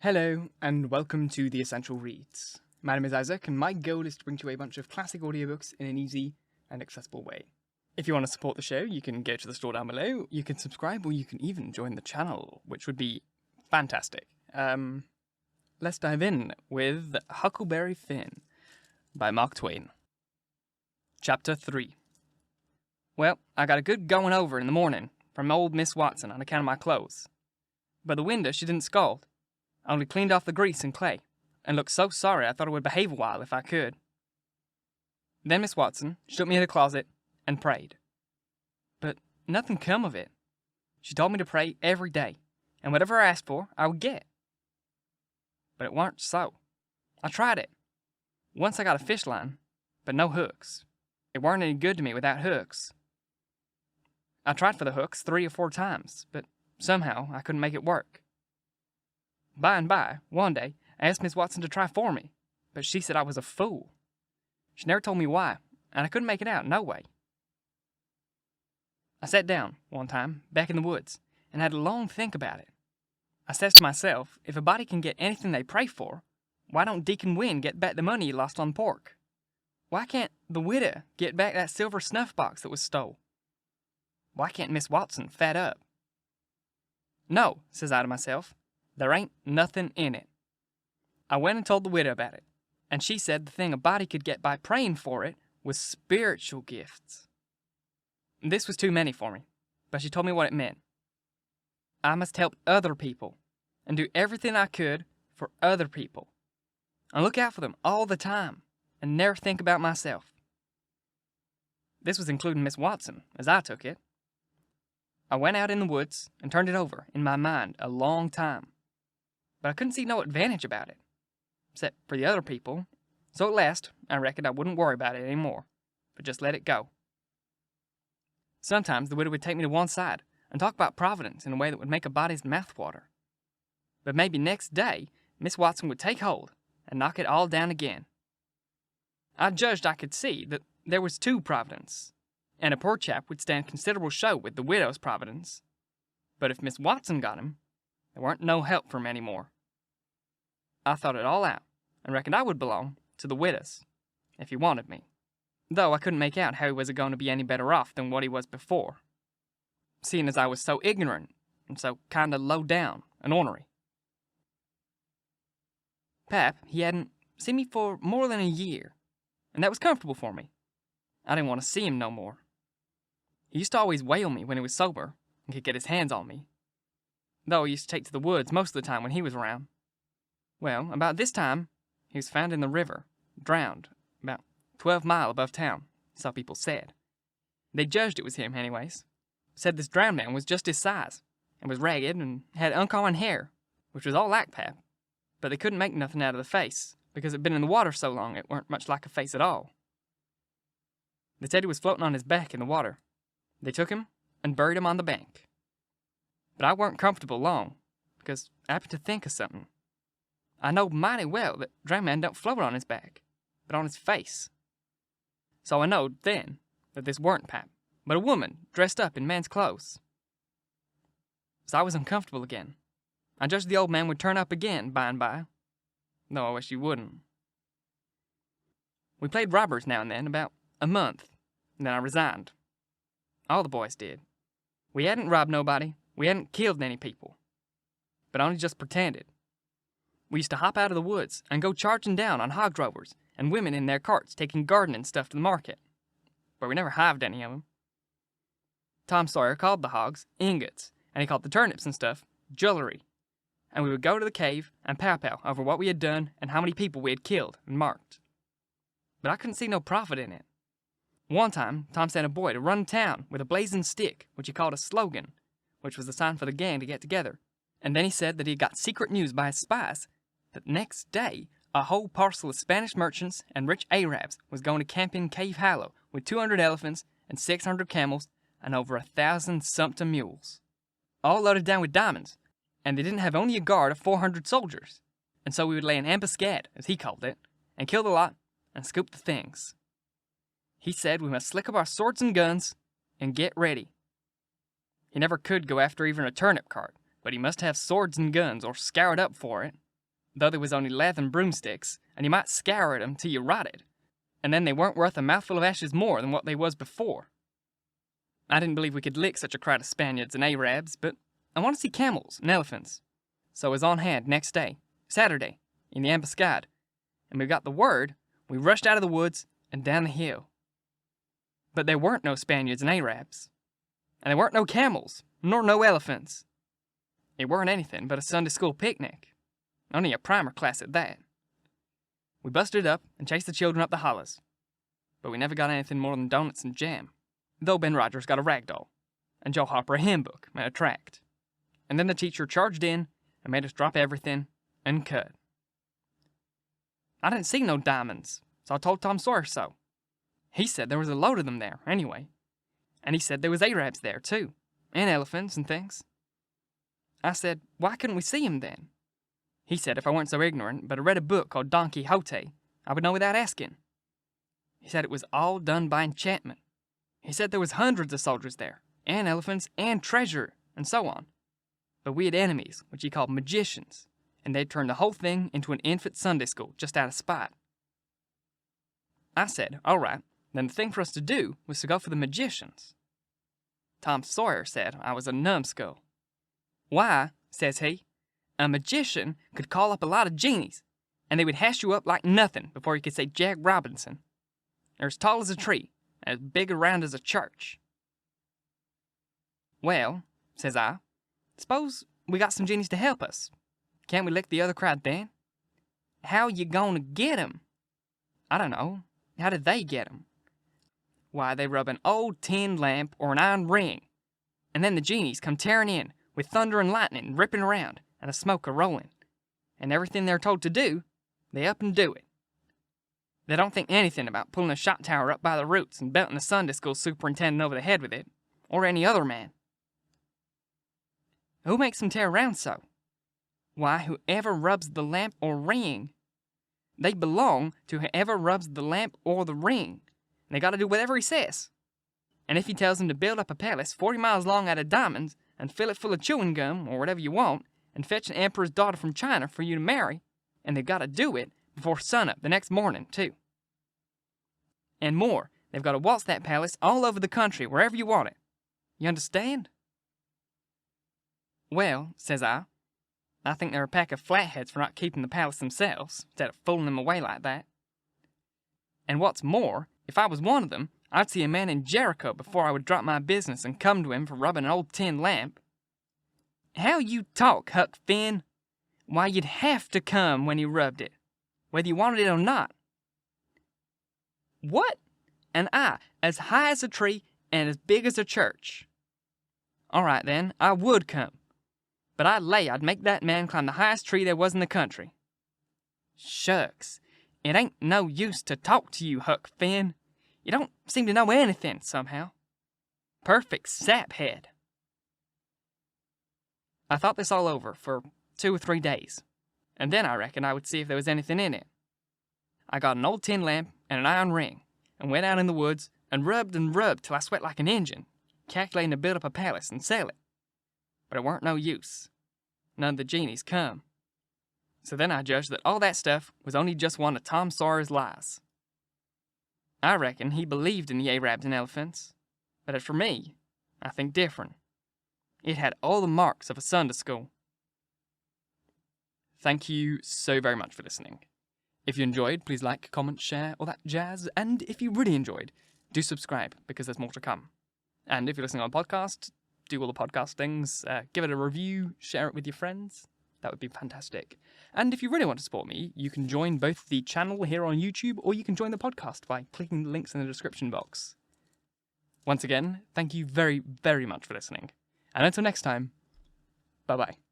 Hello, and welcome to The Essential Reads. My name is Isaac, and my goal is to bring to you a bunch of classic audiobooks in an easy and accessible way. If you want to support the show, you can go to the store down below, you can subscribe, or you can even join the channel, which would be fantastic. Let's dive in with Huckleberry Finn by Mark Twain. Chapter 3. Well, I got a good going over in the morning from old Miss Watson on account of my clothes. But the window, she didn't scold. I only cleaned off the grease and clay, and looked so sorry I thought I would behave a while if I could. Then Miss Watson took me in the closet and prayed. But nothing come of it. She told me to pray every day, and whatever I asked for, I would get. But it weren't so. I tried it. Once I got a fish line, but no hooks. It weren't any good to me without hooks. I tried for the hooks 3 or 4 times, but somehow I couldn't make it work. By and by, one day, I asked Miss Watson to try for me, but she said I was a fool. She never told me why, and I couldn't make it out no way. I sat down, one time, back in the woods, and had a long think about it. I says to myself, if a body can get anything they pray for, why don't Deacon Wynne get back the money he lost on pork? Why can't the widow get back that silver snuff box that was stole? Why can't Miss Watson fat up? No, says I to myself. There ain't nothing in it. I went and told the widow about it, and she said the thing a body could get by praying for it was spiritual gifts. This was too many for me, but she told me what it meant. I must help other people, and do everything I could for other people, and look out for them all the time, and never think about myself. This was including Miss Watson, as I took it. I went out in the woods and turned it over in my mind a long time. But I couldn't see no advantage about it, except for the other people, so at last I reckoned I wouldn't worry about it any more, but just let it go. Sometimes the widow would take me to one side and talk about Providence in a way that would make a body's mouth water. But maybe next day, Miss Watson would take hold and knock it all down again. I judged I could see that there was 2 Providence, and a poor chap would stand considerable show with the widow's Providence. But if Miss Watson got him, there weren't no help for him any more. I thought it all out, and reckoned I would belong to the widow's, if he wanted me, though I couldn't make out how he was a-going to be any better off than what he was before, seeing as I was so ignorant, and so kind of low down and ornery. Pap, he hadn't seen me for more than a year, and that was comfortable for me. I didn't want to see him no more. He used to always whale me when he was sober, and could get his hands on me, though he used to take to the woods most of the time when he was around. Well, about this time, he was found in the river, drowned, about 12 mile above town, so people said. They judged it was him, anyways. Said this drowned man was just his size, and was ragged, and had uncommon hair, which was all like Pap, but they couldn't make nothing out of the face, because it'd been in the water so long it weren't much like a face at all. They said he was floating on his back in the water. They took him and buried him on the bank. But I weren't comfortable long, because I happened to think of something. I know mighty well that drowned man don't float on his back, but on his face. So I knowed then that this weren't Pap, but a woman dressed up in man's clothes. So I was uncomfortable again. I judged the old man would turn up again by and by, though I wish he wouldn't. We played robbers now and then, about a month, and then I resigned. All the boys did. We hadn't robbed nobody. We hadn't killed any people, but only just pretended. We used to hop out of the woods and go charging down on hog drovers and women in their carts taking gardening stuff to the market, but we never hived any of them. Tom Sawyer called the hogs ingots, and he called the turnips and stuff jewelry, and we would go to the cave and pow-pow over what we had done and how many people we had killed and marked. But I couldn't see no profit in it. One time, Tom sent a boy to run town with a blazing stick, which he called a slogan, which was the sign for the gang to get together. And then he said that he had got secret news by his spies that the next day a whole parcel of Spanish merchants and rich Arabs was going to camp in Cave Hollow with 200 elephants and 600 camels and over 1,000 sumpter mules, all loaded down with diamonds, and they didn't have only a guard of 400 soldiers. And so we would lay an ambuscade, as he called it, and kill the lot and scoop the things. He said we must slick up our swords and guns and get ready. He never could go after even a turnip cart, but he must have swords and guns or scour it up for it, though there was only lath and broomsticks, and you might scour at 'em till you rotted, and then they weren't worth a mouthful of ashes more than what they was before. I didn't believe we could lick such a crowd of Spaniards and Arabs, but I want to see camels and elephants, so I was on hand next day, Saturday, in the ambuscade, and we got the word, we rushed out of the woods and down the hill. But there weren't no Spaniards and Arabs, and there weren't no camels, nor no elephants. It weren't anything but a Sunday school picnic, only a primer class at that. We busted up and chased the children up the hollers, but we never got anything more than donuts and jam, though Ben Rogers got a rag doll, and Joe Harper a hymn book and a tract. And then the teacher charged in and made us drop everything and cut. I didn't see no diamonds, so I told Tom Sawyer so. He said there was a load of them there, anyway. And he said there was Arabs there, too, and elephants and things. I said, why couldn't we see 'em then? He said if I weren't so ignorant, but I read a book called Don Quixote, I would know without asking. He said it was all done by enchantment. He said there was hundreds of soldiers there, and elephants, and treasure, and so on. But we had enemies, which he called magicians, and they'd turned the whole thing into an infant Sunday school just out of spite. I said, all right, then the thing for us to do was to go for the magicians. Tom Sawyer said I was a numbskull. Why, says he, a magician could call up a lot of genies, and they would hash you up like nothing before you could say Jack Robinson. They're as tall as a tree, and as big around as a church. Well, says I, suppose we got some genies to help us. Can't we lick the other crowd then? How you gonna get 'em? I don't know. How did they get 'em? Why, they rub an old tin lamp or an iron ring, and then the genies come tearing in, with thunder and lightning ripping around, and the smoke a-rolling. And everything they're told to do, they up and do it. They don't think anything about pulling a shot tower up by the roots and belting the Sunday school superintendent over the head with it, or any other man. Who makes them tear around so? Why, whoever rubs the lamp or ring. They belong to whoever rubs the lamp or the ring. And they gotta do whatever he says. And if he tells them to build up a palace 40 miles long out of diamonds, and fill it full of chewing gum, or whatever you want, and fetch an emperor's daughter from China for you to marry, and they've gotta do it before sunup the next morning, too. And more, they've gotta waltz that palace all over the country, wherever you want it. You understand? Well, says I think they're a pack of flatheads for not keeping the palace themselves, instead of fooling them away like that. And what's more, if I was one of them, I'd see a man in Jericho before I would drop my business and come to him for rubbing an old tin lamp. How you talk, Huck Finn? Why, you'd have to come when he rubbed it, whether you wanted it or not. What? And I, as high as a tree and as big as a church. All right, then, I would come. But I'd lay I'd make that man climb the highest tree there was in the country. Shucks, it ain't no use to talk to you, Huck Finn. You don't seem to know anything, somehow. Perfect saphead. I thought this all over for 2 or 3 days, and then I reckoned I would see if there was anything in it. I got an old tin lamp and an iron ring, and went out in the woods and rubbed till I sweat like an engine, calculating to build up a palace and sell it. But it weren't no use. None of the genies come. So then I judged that all that stuff was only just one of Tom Sawyer's lies. I reckon he believed in the Arabs and elephants, but as for me, I think different. It had all the marks of a Sunday school. Thank you so very much for listening. If you enjoyed, please like, comment, share, all that jazz, and if you really enjoyed, do subscribe, because there's more to come. And if you're listening on a podcast, do all the podcast things, give it a review, share it with your friends. That would be fantastic. And if you really want to support me, you can join both the channel here on YouTube, or you can join the podcast by clicking the links in the description box. Once again, thank you very, very much for listening. And until next time, bye-bye.